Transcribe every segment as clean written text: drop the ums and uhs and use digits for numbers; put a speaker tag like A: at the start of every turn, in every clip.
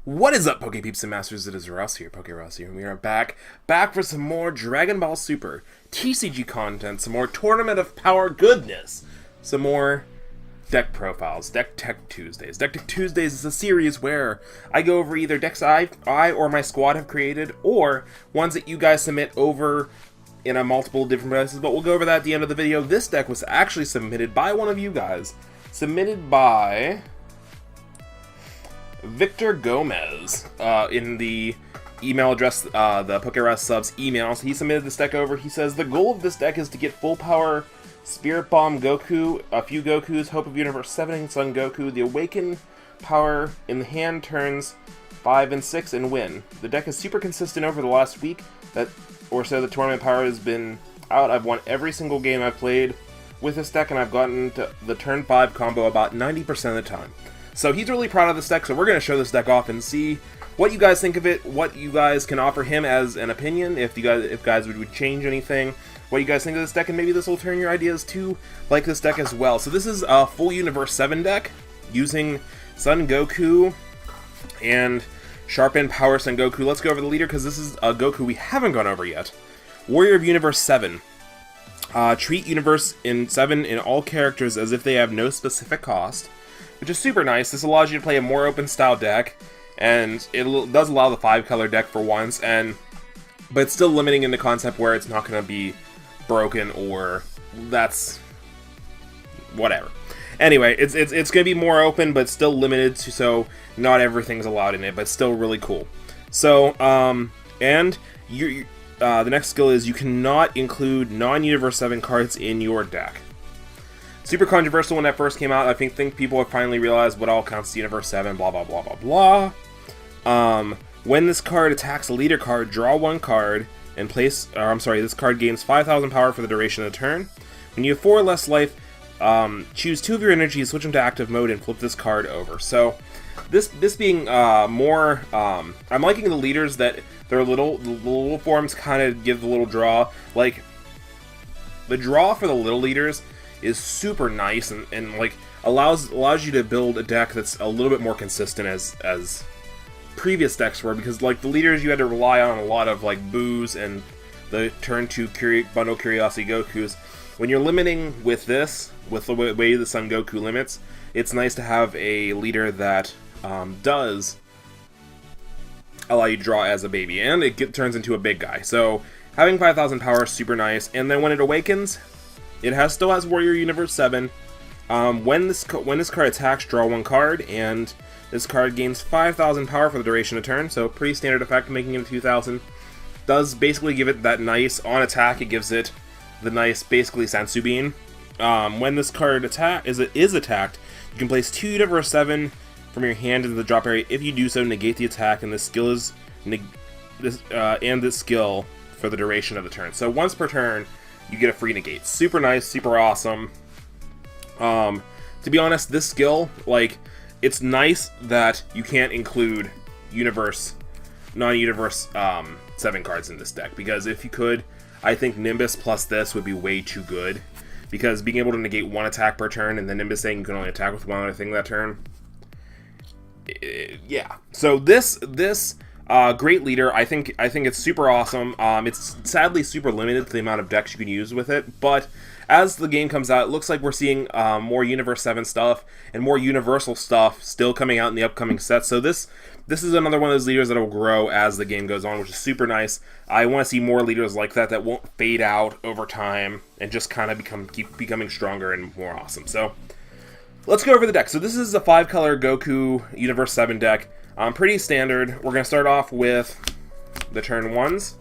A: What is up, Poke Peeps and Masters? It is Russ here, PokeRuss here, and we are back for some more Dragon Ball Super TCG content, some more Tournament of Power goodness, some more deck profiles, Deck Tech Tuesdays. Deck Tech Tuesdays is a series where I go over either decks I or my squad have created, or ones that you guys submit over in a multiple different places, but we'll go over that at the end of the video. This deck was actually submitted by one of you guys, submitted by Victor Gomez in the email address, the PokeRussSubs email. So he submitted this deck over. He says, the goal of this deck is to get full power Spirit Bomb Goku, a few Gokus, Hope of Universe 7 and Sun Goku, the Awaken power in the hand turns 5 and 6 and win. The deck is super consistent over the last week or so the tournament power has been out. I've won every single game I've played with this deck, and I've gotten to the turn 5 combo about 90% of the time. So he's really proud of this deck, so we're going to show this deck off and see what you guys think of it, what you guys can offer him as an opinion, if guys would change anything, what you guys think of this deck, and maybe this will turn your ideas to like this deck as well. So this is a full Universe 7 deck, using Sun Goku and Sharpen Power Sun Goku. Let's go over the leader, because this is a Goku we haven't gone over yet. Warrior of Universe 7. Treat Universe in 7 in all characters as if they have no specific cost, which is super nice. This allows you to play a more open style deck, and it does allow the 5-color deck for once, but it's still limiting in the concept where it's not going to be broken, or that's whatever. Anyway, it's going to be more open, but still limited, so not everything's allowed in it, but still really cool. So, and the next skill is you cannot include non-Universe 7 cards in your deck. Super controversial when that first came out. I think people have finally realized what all counts as Universe 7, blah, blah, blah, blah, blah. When this card attacks a leader card, draw one card, and this card gains 5,000 power for the duration of the turn. When you have 4 or less life, choose 2 of your energies, switch them to active mode, and flip this card over. So, this being more, I'm liking the leaders that the little forms kind of give the little draw. Like, the draw for the little leaders is super nice, and like allows you to build a deck that's a little bit more consistent as previous decks were, because like the leaders you had to rely on a lot of like Boos and the turn 2 bundle Curiosity Gokus. When you're limiting with this, with the way the Sun Goku limits, it's nice to have a leader that does allow you to draw as a baby, and it turns into a big guy. So having 5,000 power is super nice, and then when it awakens, it still has Warrior Universe 7. When this card attacks, draw one card, and this card gains 5,000 power for the duration of turn, so pretty standard effect, making it 2,000. Does basically give it that nice, on attack, it gives it the nice, basically, Sensu Bean. When this card is attacked, you can place 2 Universe 7 from your hand into the drop area. If you do so, negate the attack, and this skill this skill for the duration of the turn. So once per turn, you get a free negate. Super nice, super awesome. To be honest, this skill, like, it's nice that you can't include non-Universe 7 cards in this deck, because if you could, I think Nimbus plus this would be way too good, because being able to negate 1 attack per turn, and then Nimbus saying you can only attack with 1 other thing that turn, yeah. So this great leader, I think it's super awesome. It's sadly super limited to the amount of decks you can use with it, but as the game comes out, it looks like we're seeing more Universe 7 stuff and more Universal stuff still coming out in the upcoming sets. So this is another one of those leaders that will grow as the game goes on, which is super nice. I want to see more leaders like that won't fade out over time and just kind of keep becoming stronger and more awesome. So let's go over the deck. So this is a 5-color Goku Universe 7 deck. Pretty standard. We're going to start off with the turn 1s.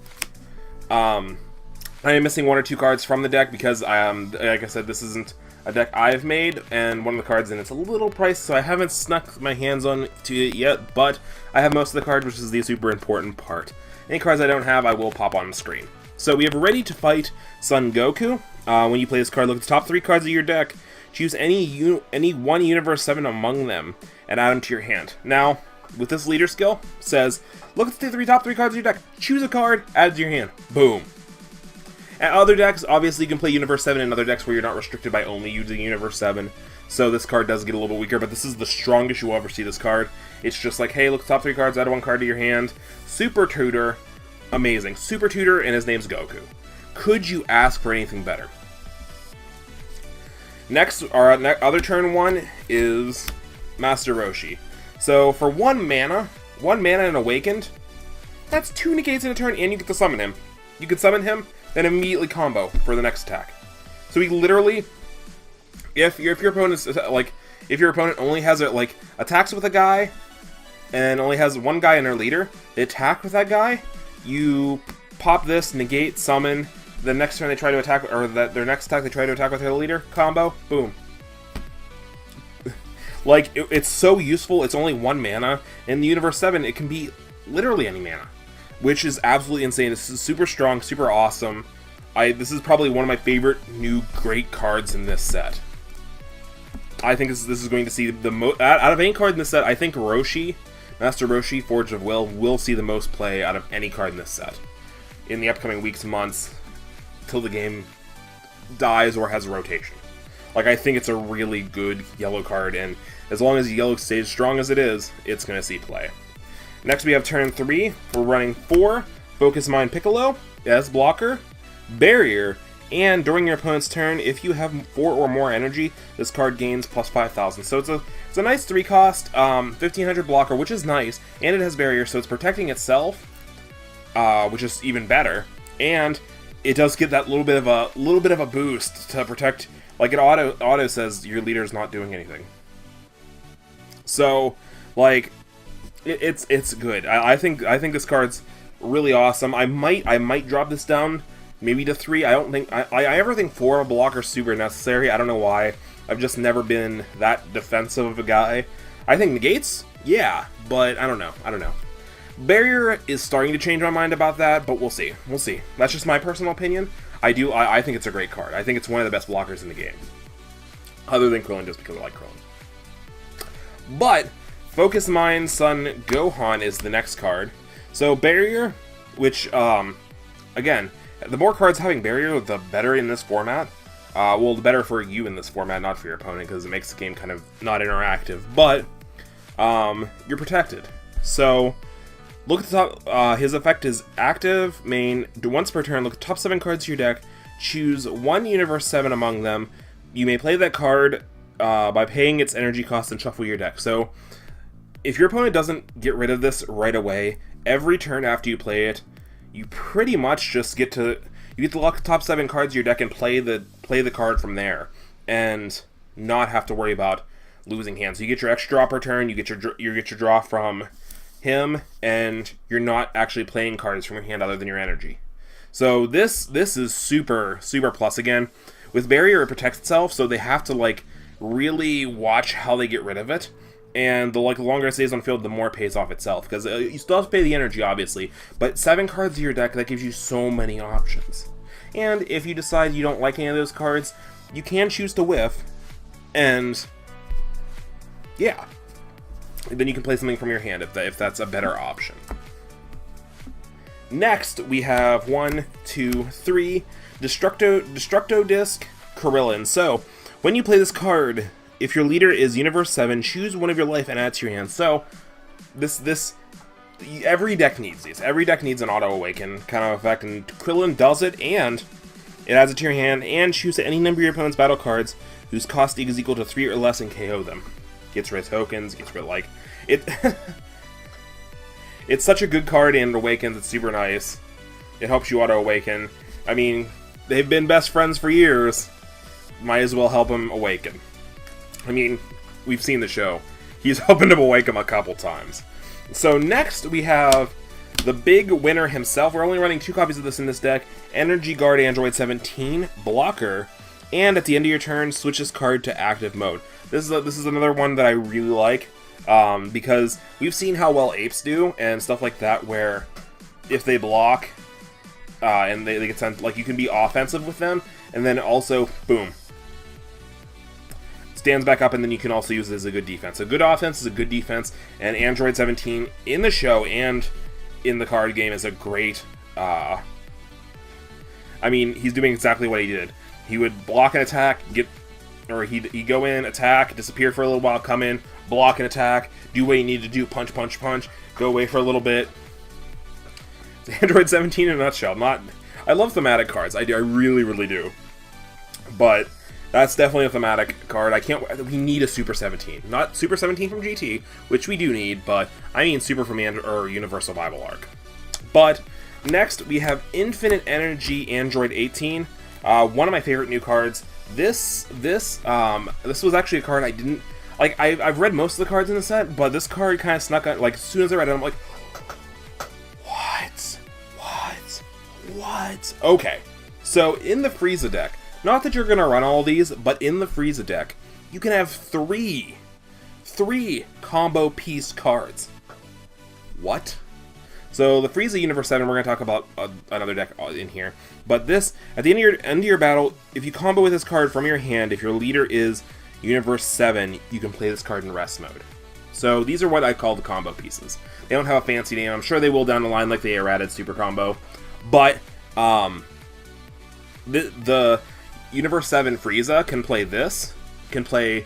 A: I am missing 1 or 2 cards from the deck because, like I said, this isn't a deck I've made, and one of the cards in it's a little pricey, so I haven't snuck my hands on to it yet, but I have most of the cards, which is the super important part. Any cards I don't have, I will pop on the screen. So we have Ready to Fight Sun Goku. When you play this card, look at the top 3 cards of your deck, choose any one Universe 7 among them, and add them to your hand. Now, with this leader skill, says, look at the top 3 cards of your deck, choose a card, add it to your hand. Boom. At other decks, obviously you can play Universe 7 in other decks where you're not restricted by only using Universe 7. so this card does get a little bit weaker, but this is the strongest you'll ever see this card. It's just like, hey, look, top 3 cards, add 1 card to your hand. Super Tutor, amazing. Super Tutor, and his name's Goku. Could you ask for anything better? Next, our other turn 1 is Master Roshi. So for 1 mana and Awakened, that's 2 negates in a turn, and you get to summon him. You can summon him, then immediately combo for the next attack. So he literally, if your opponent's like, if your opponent only has attacks with a guy, and only has 1 guy in their leader, they attack with that guy, you pop this, negate, summon. The next turn they try to attack, or their next attack they try to attack with their leader, combo, boom. Like, it's so useful. It's only 1 mana. In the Universe 7, it can be literally any mana, which is absolutely insane. This is super strong, super awesome. This is probably one of my favorite new great cards in this set. I think this is going to see the most out of any card in this set. I think Roshi, Master Roshi, Forge of will see the most play out of any card in this set in the upcoming weeks and months, till the game dies or has a rotation. Like, I think it's a really good yellow card, and as long as yellow stays strong as it is, it's going to see play. Next we have turn 3. We're running 4 Focus Mind Piccolo as blocker, Barrier, and during your opponent's turn, if you have 4 or more energy, this card gains plus 5,000. So it's a nice 3 cost, 1500 blocker, which is nice, and it has Barrier, so it's protecting itself, which is even better, and it does get that little bit of a boost to protect. Like, it auto says your leader's not doing anything. So, like, it's good. I think this card's really awesome. I might drop this down maybe to 3. I don't think I ever think 4 blockers super necessary. I don't know why. I've just never been that defensive of a guy. I think negates, yeah, but I don't know. Barrier is starting to change my mind about that, but we'll see. That's just my personal opinion. I think it's a great card. I think it's one of the best blockers in the game, other than Krillin, just because I like Krillin. But Focus Mind Son Gohan is the next card. So Barrier, which again, the more cards having Barrier, the better in this format. Well, the better for you in this format, not for your opponent, because it makes the game kind of not interactive. But you're protected. So look at the top. His effect is active, main, once per turn, look at the top 7 cards of your deck, choose 1 Universe 7 among them. You may play that card by paying its energy cost and shuffle your deck. So, if your opponent doesn't get rid of this right away, every turn after you play it, you pretty much just get to look at the top 7 cards of your deck and play the card from there, and not have to worry about losing hands. So you get your extra draw per turn, you get your draw from him, and you're not actually playing cards from your hand other than your energy. So this is super plus. Again, with Barrier, it protects itself, so they have to really watch how they get rid of it, and the longer it stays on field, the more it pays off itself, because you still have to pay the energy, obviously, but 7 cards of your deck, that gives you so many options. And if you decide you don't like any of those cards, you can choose to whiff, and yeah, then you can play something from your hand if that's a better option. Next, we have 1, 2, 3 Destructo Disc Krillin. So, when you play this card, if your leader is Universe 7, choose 1 of your life and add it to your hand. So, every deck needs these. Every deck needs an Auto Awaken kind of effect, and Krillin does it, and it adds it to your hand, and choose any number of your opponent's battle cards whose cost is equal to 3 or less and KO them. Gets rid of tokens, gets rid of, it. It's such a good card, and it awakens, it's super nice. It helps you auto-awaken. I mean, they've been best friends for years. Might as well help him awaken. I mean, we've seen the show. He's helping him awaken a couple times. So next, we have the big winner himself. We're only running 2 copies of this in this deck. Energy Guard Android 17, blocker. And at the end of your turn, switch this card to active mode. This is another one that I really like. Because we've seen how well apes do and stuff like that, where if they block and they get sent, you can be offensive with them, and then also boom, stands back up, and then you can also use it as a good defense. A good offense is a good defense, and Android 17 in the show and in the card game is a great. I mean, he's doing exactly what he did. He would block an attack, or he'd go in, attack, disappear for a little while, come in, block and attack, do what you need to do, punch, punch, punch, go away for a little bit. It's Android 17 in a nutshell. I love thematic cards. I really, really do. But that's definitely a thematic card. We need a Super 17. Not Super 17 from GT, which we do need, but I mean Super from Universe Survival Arc. But next, we have Infinite Energy Android 18. One of my favorite new cards. This was actually a card I didn't like. I've read most of the cards in the set, but this card kind of snuck out. Like, as soon as I read it, I'm like, what? Okay, so in the Frieza deck, not that you're gonna run all these, but in the Frieza deck, you can have three combo piece cards. What? So the Frieza Universe 7, we're going to talk about another deck in here. But this, at the end of your battle, if you combo with this card from your hand, if your leader is Universe 7, you can play this card in rest mode. So these are what I call the combo pieces. They don't have a fancy name. I'm sure they will down the line like the errated Super Combo. But the Universe 7 Frieza can play this, can play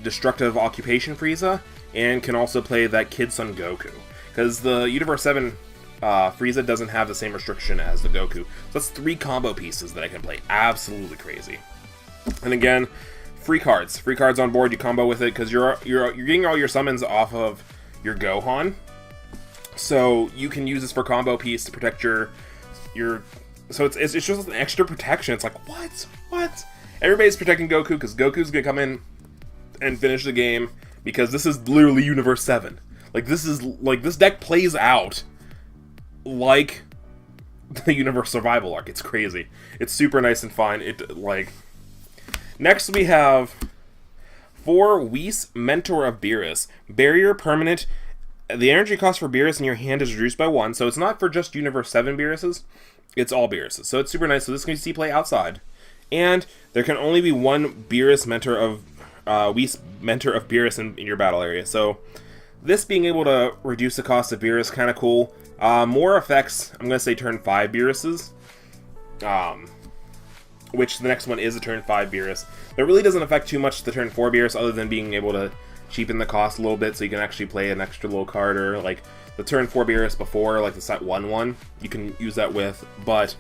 A: Destructive Occupation Frieza, and can also play that Kid Son Goku. Because the Universe 7 Frieza doesn't have the same restriction as the Goku. So that's 3 combo pieces that I can play. Absolutely crazy. And again, free cards. Free cards on board, you combo with it, because you're getting all your summons off of your Gohan. So you can use this for combo piece to protect your so it's just an extra protection. It's like, what? Everybody's protecting Goku, because Goku's gonna come in and finish the game, because this is literally Universe 7. This deck plays out like the Universe Survival Arc. It's crazy. It's super nice and fine. Next we have 4 Whis, Mentor of Beerus. Barrier permanent. The energy cost for Beerus in your hand is reduced by 1, so it's not for just Universe 7 Beeruses. It's all Beeruses. So it's super nice. So this can see play outside. And there can only be 1 Beerus Mentor of Whis, Mentor of Beerus in your battle area. So this being able to reduce the cost of Beerus, kind of cool. More effects, I'm going to say turn 5 Beeruses. Which the next one is a turn 5 Beerus. That really doesn't affect too much the turn 4 Beerus, other than being able to cheapen the cost a little bit, so you can actually play an extra little card, or like the turn 4 Beerus before, like the set 1/1, you can use that with. But,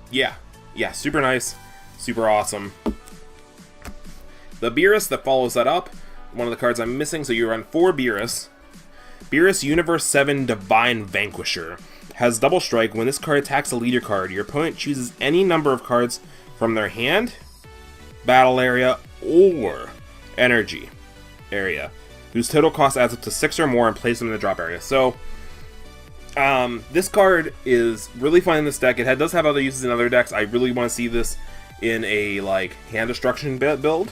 A: yeah, super nice, super awesome. The Beerus that follows that up, one of the cards I'm missing, so you run 4 Beerus. Beerus Universe 7 Divine Vanquisher. Has double strike. When this card attacks a leader card, your opponent chooses any number of cards from their hand, battle area, or energy area, whose total cost adds up to 6 or more, and place them in the drop area. So, this card is really fun in this deck. It does have other uses in other decks. I really want to see this in a, hand destruction build.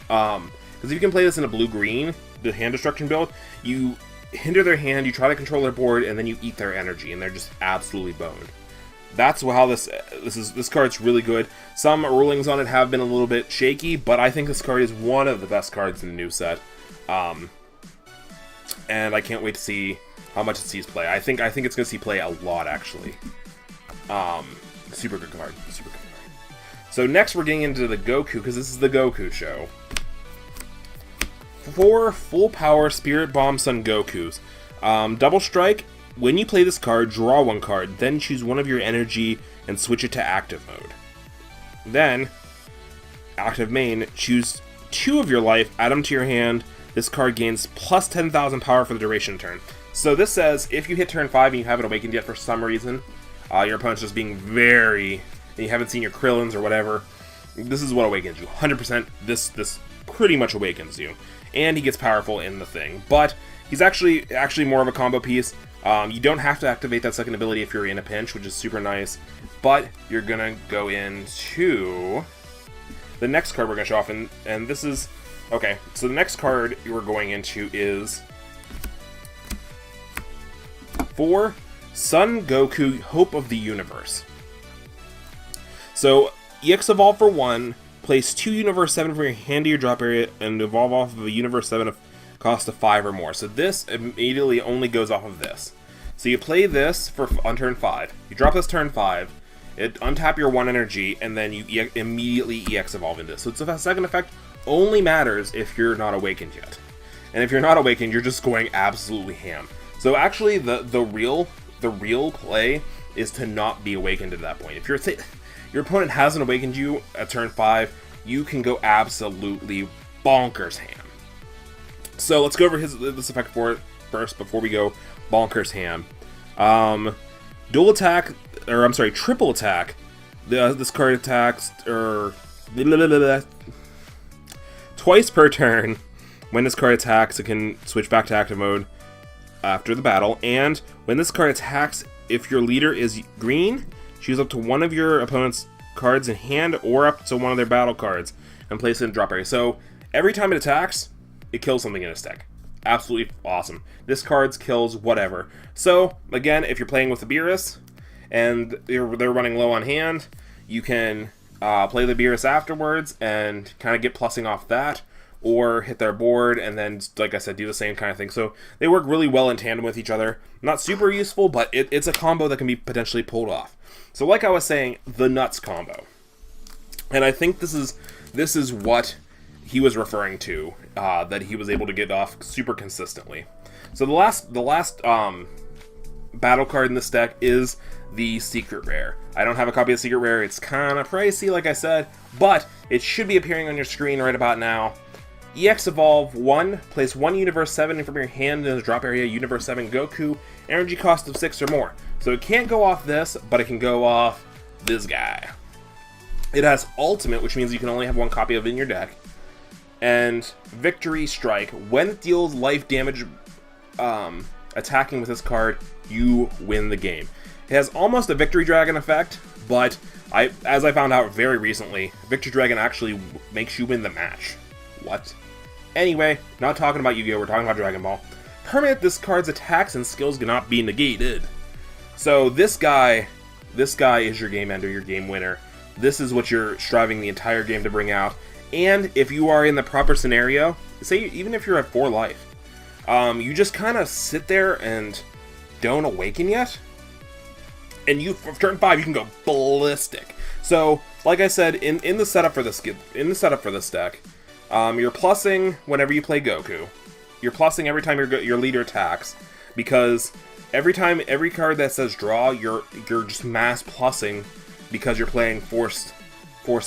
A: Because if you can play this in a blue-green, the hand destruction build, you hinder their hand, you try to control their board, and then you eat their energy, and they're just absolutely boned. That's how this card's really good. Some rulings on it have been a little bit shaky, but I think this card is one of the best cards in the new set. And I can't wait to see how much it sees play. I think it's going to see play a lot, actually. Super good card. Super good card. So next we're getting into the Goku, because this is the Goku show. 4 full power Spirit Bomb Son Gokus. Double strike. When you play this card, draw 1 card, then choose one of your energy and switch it to active mode. Then, active main, choose 2 of your life, add them to your hand. This card gains plus 10,000 power for the duration turn. So this says, if you hit turn 5 and you haven't awakened yet for some reason, your opponent's just being and you haven't seen your Krillins or whatever, this is what awakens you. 100%, this pretty much awakens you. And he gets powerful in the thing. But he's actually more of a combo piece. You don't have to activate that second ability if you're in a pinch, which is super nice. But you're gonna go into the next card we're gonna show off, and this is okay. So the next card we're going into is 4 Son Goku, Hope of the Universe. So EX Evolve for 1. Place 2 Universe 7 from your hand to your drop area and evolve off of a Universe 7 of cost of 5 or more. So this immediately only goes off of this. So you play this on turn 5. You drop this turn 5, untap your 1 energy, and then you immediately EX evolve into this. So the second effect only matters if you're not awakened yet. And if you're not awakened, you're just going absolutely ham. So actually, the real play is to not be awakened at that point. If your opponent hasn't awakened you at turn 5, you can go absolutely bonkers ham. So let's go over this effect for it first before we go bonkers ham. Dual attack, or I'm sorry, triple attack. This card attacks twice per turn. When this card attacks, it can switch back to active mode after the battle. And when this card attacks, if your leader is green, choose up to one of your opponent's cards in hand or up to one of their battle cards and place it in drop area. So every time it attacks, it kills something in its deck. Absolutely awesome. This card kills whatever. So again, if you're playing with the Beerus and they're running low on hand, you can play the Beerus afterwards and kind of get plussing off that, or hit their board and then, like I said, do the same kind of thing. So they work really well in tandem with each other. Not super useful, but it's a combo that can be potentially pulled off. So like I was saying, the nuts combo. And I think this is what he was referring to, that he was able to get off super consistently. So the last battle card in this deck is the Secret Rare. I don't have a copy of Secret Rare. It's kind of pricey, like I said, but it should be appearing on your screen right about now. EX Evolve 1, place 1 Universe 7 from your hand in the drop area, Universe 7 Goku, energy cost of 6 or more. So it can't go off this, but it can go off this guy. It has Ultimate, which means you can only have 1 copy of it in your deck. And Victory Strike. When it deals life damage attacking with this card, you win the game. It has almost a Victory Dragon effect, but as I found out very recently, Victory Dragon actually makes you win the match. What? Anyway, not talking about Yu-Gi-Oh!, we're talking about Dragon Ball. Permanent, this card's attacks and skills cannot be negated. So this guy is your game ender, your game winner. This is what you're striving the entire game to bring out. And if you are in the proper scenario, say even if you're at 4 life, you just kind of sit there and don't awaken yet, and for turn 5 you can go ballistic. So, like I said, in the setup for this deck, you're plussing whenever you play Goku. You're plussing every time your leader attacks, because every card that says draw, you're just mass plussing because you're playing Force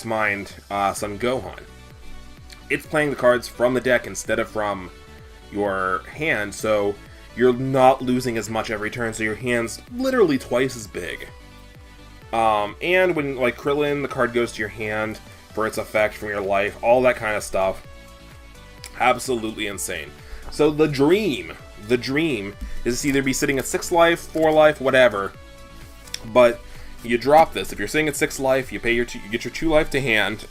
A: Mind Son Gohan. It's playing the cards from the deck instead of from your hand, so you're not losing as much every turn, so your hand's literally twice as big. And when, like Krillin, the card goes to your hand for its effect from your life, all that kind of stuff. Absolutely insane. So the dream is to either be sitting at 6 life, 4 life, whatever, but you drop this. If you're sitting at 6 life, you get your 2 life to hand,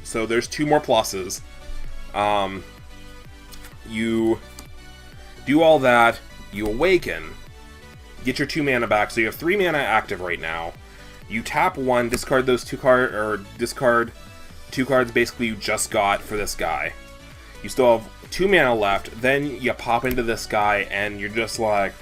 A: so there's 2 more pluses. You do all that, you awaken, get your 2 mana back, so you have 3 mana active right now. You tap 1, discard those 2 cards, or discard 2 cards basically you just got for this guy. You still have 2 mana left, then you pop into this guy, and you're just like,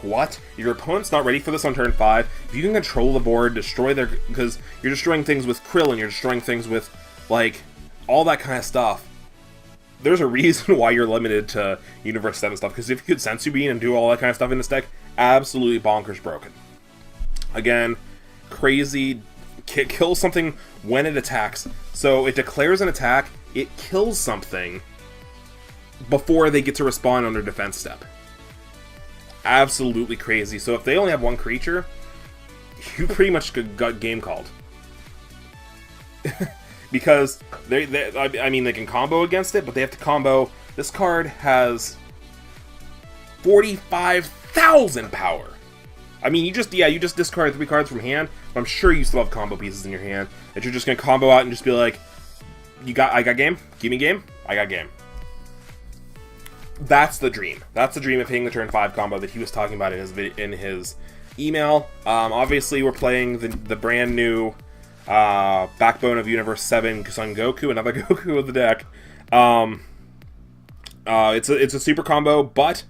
A: what? Your opponent's not ready for this on turn 5. If you can control the board, because you're destroying things with Krillin, you're destroying things with, like, all that kind of stuff. There's a reason why you're limited to Universe 7 stuff, because if you could Sensu Bean and do all that kind of stuff in this deck, absolutely bonkers broken. Again, crazy, kills something when it attacks. So it declares an attack, it kills something before they get to respond on their defense step. Absolutely crazy. So if they only have 1 creature, you pretty much got game called. Because they can combo against it, but they have to combo. This card has 45,000 power. I mean, you just discard 3 cards from hand, but I'm sure you still have combo pieces in your hand that you're just gonna combo out and just be like, I got game? Give me game? I got game. That's the dream. That's the dream of hitting the turn 5 combo that he was talking about in his email. Obviously, we're playing the brand new Backbone of Universe 7 Son Goku, another Goku of the deck. It's a super combo, but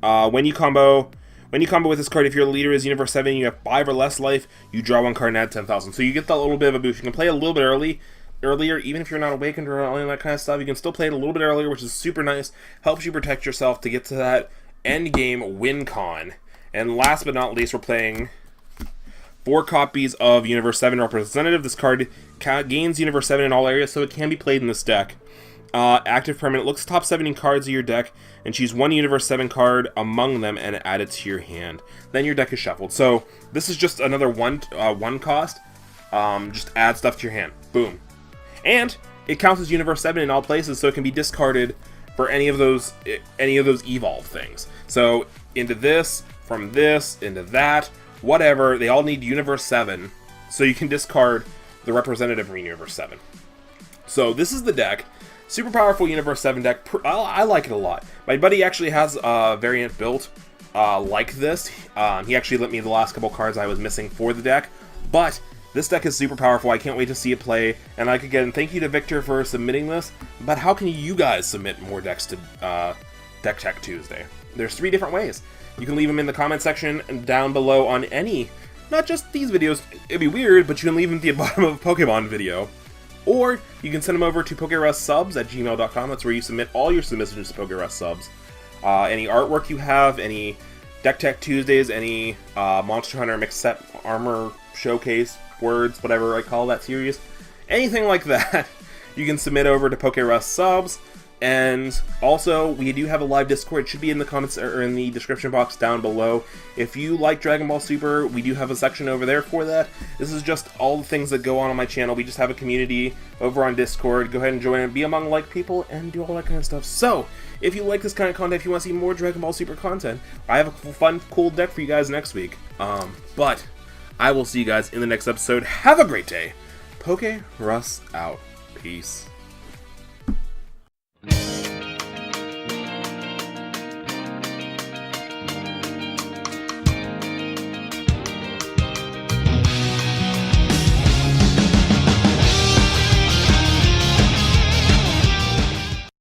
A: when you combo When you combo with this card, if your leader is Universe 7 and you have 5 or less life, you draw 1 card and add 10,000. So you get that little bit of a boost. You can play a little bit earlier, even if you're not awakened or any of that kind of stuff. You can still play it a little bit earlier, which is super nice. Helps you protect yourself to get to that end game win con. And last but not least, we're playing 4 copies of Universe 7 Representative. This card gains Universe 7 in all areas, so it can be played in this deck. Active permanent. Looks top 17 cards of your deck and choose 1 Universe 7 card among them and add it to your hand. Then your deck is shuffled. So this is just another one cost. Just add stuff to your hand. Boom. And it counts as Universe 7 in all places, so it can be discarded for any of those evolve things. So into this, from this, into that, whatever. They all need Universe 7, so you can discard the representative from Universe 7. So this is the deck. Super powerful Universe 7 deck. I like it a lot. My buddy actually has a variant built like this. He actually lent me the last couple cards I was missing for the deck. But this deck is super powerful. I can't wait to see it play. And like again, thank you to Victor for submitting this. But how can you guys submit more decks to Deck Tech Tuesday? There's 3 different ways. You can leave them in the comment section down below on any, not just these videos. It'd be weird, but you can leave them at the bottom of a Pokemon video. Or you can send them over to PokeRussSubs@gmail.com. That's where you submit all your submissions to PokeRussSubs. Any artwork you have, any Deck Tech Tuesdays, any Monster Hunter Mixed Set Armor Showcase, Words, whatever I call that series, anything like that, you can submit over to PokeRussSubs. And also, we do have a live Discord. It should be in the comments or in the description box down below. If you like Dragon Ball Super, we do have a section over there for that. This is just all the things that go on my channel. We just have a community over on Discord. Go ahead and join and be among like people and do all that kind of stuff. So, if you like this kind of content, if you want to see more Dragon Ball Super content, I have a fun, cool deck for you guys next week. But I will see you guys in the next episode. Have a great day. PokeRuss out. Peace.